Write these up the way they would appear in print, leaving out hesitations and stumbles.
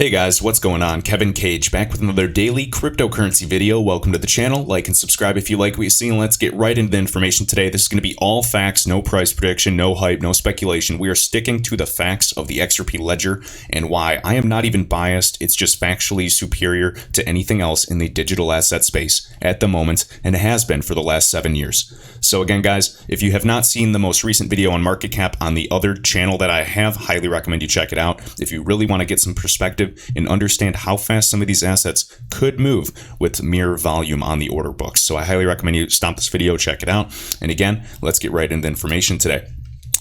Hey guys, what's going on? Kevin Cage back with another daily cryptocurrency video. Welcome to the channel. Like and subscribe if you like what you see, and let's get right into the information today. This is going to be all facts, no price prediction, no hype, no speculation. We are sticking to the facts of the XRP ledger and why. I am not even biased. It's just factually superior to anything else in the digital asset space at the moment, and it has been for the last 7 years. So again, guys, if you have not seen the most recent video on market cap on the other channel that I have, highly recommend you check it out. If you really want to get some perspective and understand how fast some of these assets could move with mere volume on the order books. So I highly recommend you stop this video, check it out. And again, let's get right into the information today.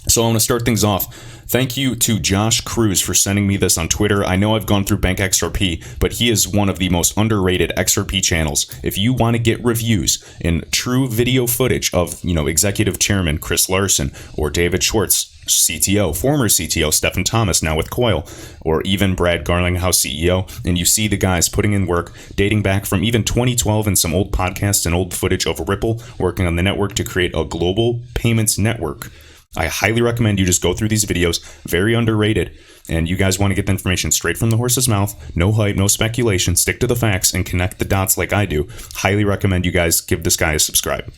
So I want to start things off. Thank you to Josh Cruz for sending me this on Twitter. I know I've gone through Bank XRP, but he is one of the most underrated XRP channels. If you want to get reviews and true video footage of, Executive Chairman Chris Larsen or David Schwartz, CTO, former CTO Stephen Thomas, now with Coil, or even Brad Garlinghouse, CEO, and you see the guys putting in work dating back from even 2012 and some old podcasts and old footage of Ripple working on the network to create a global payments network. I highly recommend you just go through these videos, very underrated, and you guys want to get the information straight from the horse's mouth, no hype, no speculation, stick to the facts, and connect the dots like I do. Highly recommend you guys give this guy a subscribe.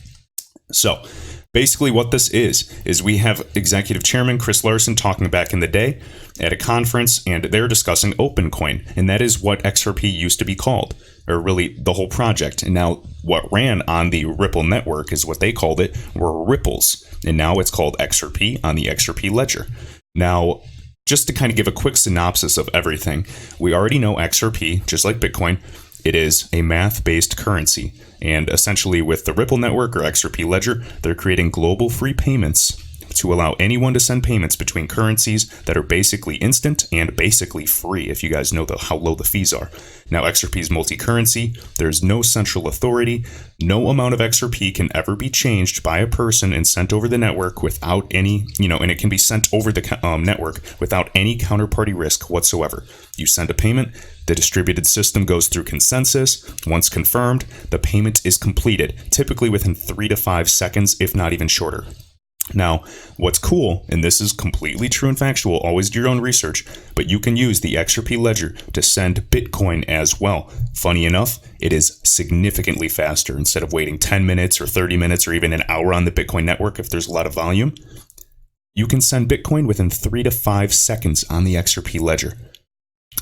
So, basically what this is we have Executive Chairman Chris Larsen talking back in the day at a conference, and they're discussing OpenCoin, and that is what XRP used to be called, or really the whole project. And now what ran on the Ripple network is what they called it were ripples, and now it's called XRP on the XRP ledger. Now, just to kind of give a quick synopsis of everything, we already know XRP, just like Bitcoin, it is a math-based currency. And essentially with the Ripple network or XRP ledger, they're creating global free payments to allow anyone to send payments between currencies that are basically instant and basically free, if you guys know how low the fees are. Now, XRP is multi-currency. There's no central authority. No amount of XRP can ever be changed by a person and sent over the network without any, and it can be sent over the network without any counterparty risk whatsoever. You send a payment, the distributed system goes through consensus. Once confirmed, the payment is completed, typically within 3 to 5 seconds, if not even shorter. Now, what's cool, and this is completely true and factual, always do your own research, but you can use the XRP ledger to send Bitcoin as well. Funny enough, it is significantly faster. Instead of waiting 10 minutes or 30 minutes or even an hour on the Bitcoin network if there's a lot of volume, you can send Bitcoin within 3 to 5 seconds on the XRP ledger.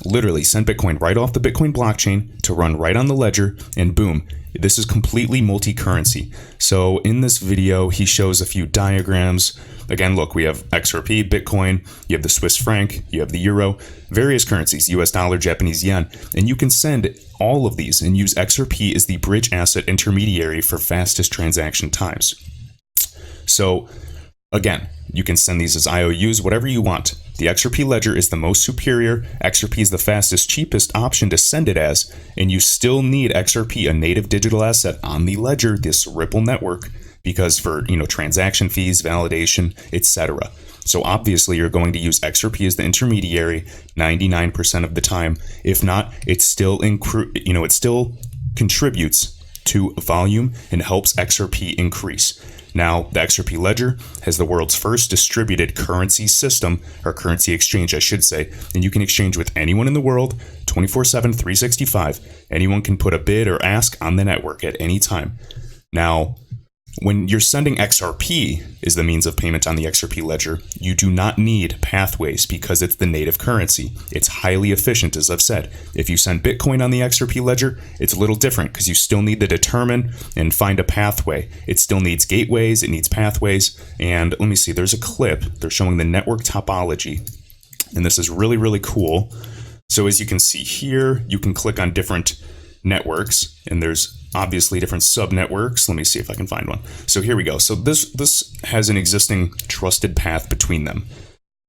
Literally send Bitcoin right off the Bitcoin blockchain to run right on the ledger, and boom, this is completely multi-currency. So in this video, he shows a few diagrams. Again, look, we have XRP, Bitcoin, you have the Swiss franc, you have the euro, various currencies, US dollar, Japanese yen, and you can send all of these and use XRP as the bridge asset intermediary for fastest transaction times. So again, you can send these as IOUs, whatever you want. The XRP ledger is the most superior. XRP is the fastest, cheapest option to send it as, and you still need XRP, a native digital asset on the ledger, this Ripple network, because for, transaction fees, validation, etc. So obviously you're going to use XRP as the intermediary 99% of the time. If not, it still contributes to volume and helps XRP increase. Now, the XRP ledger has the world's first distributed currency system, or currency exchange, I should say, and you can exchange with anyone in the world 24/7, 365. Anyone can put a bid or ask on the network at any time. Now, when you're sending XRP is the means of payment on the XRP ledger, you do not need pathways because it's the native currency. It's highly efficient, as I've said. If you send Bitcoin on the XRP ledger, it's a little different because you still need to determine and find a pathway. It still needs gateways, it needs pathways, and let me see, there's a clip. They're showing the network topology, and this is really, really cool. So as you can see here, you can click on different networks, and there's obviously different sub-networks. Let me see if I can find one. So here we go. So this has an existing trusted path between them.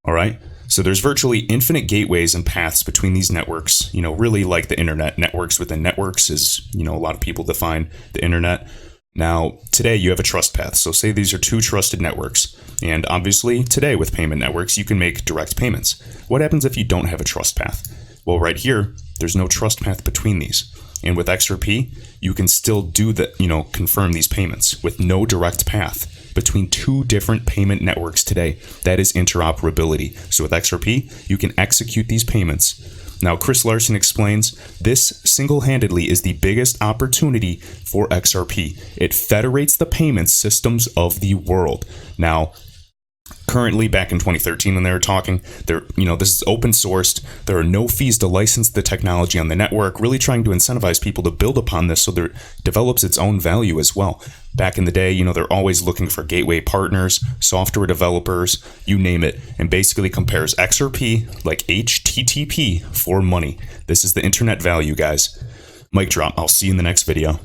All right. So there's virtually infinite gateways and paths between these networks. Really like the internet. Networks within networks is, a lot of people define the internet. Now, today you have a trust path. So say these are two trusted networks. And obviously today with payment networks, you can make direct payments. What happens if you don't have a trust path? Well, right here, there's no trust path between these. And with XRP, you can still do confirm these payments with no direct path between two different payment networks today. That is interoperability. So with XRP, you can execute these payments Now, Chris Larson explains, this single-handedly is the biggest opportunity for XRP. It federates the payment systems of the world. Now, currently, back in 2013 when they were talking, this is open sourced. There are no fees to license the technology on the network, really trying to incentivize people to build upon this so that it develops its own value as well. Back in the day, they're always looking for gateway partners, software developers, you name it, and basically compares XRP like HTTP for money. This is the internet value, guys. Mic drop. I'll see you in the next video.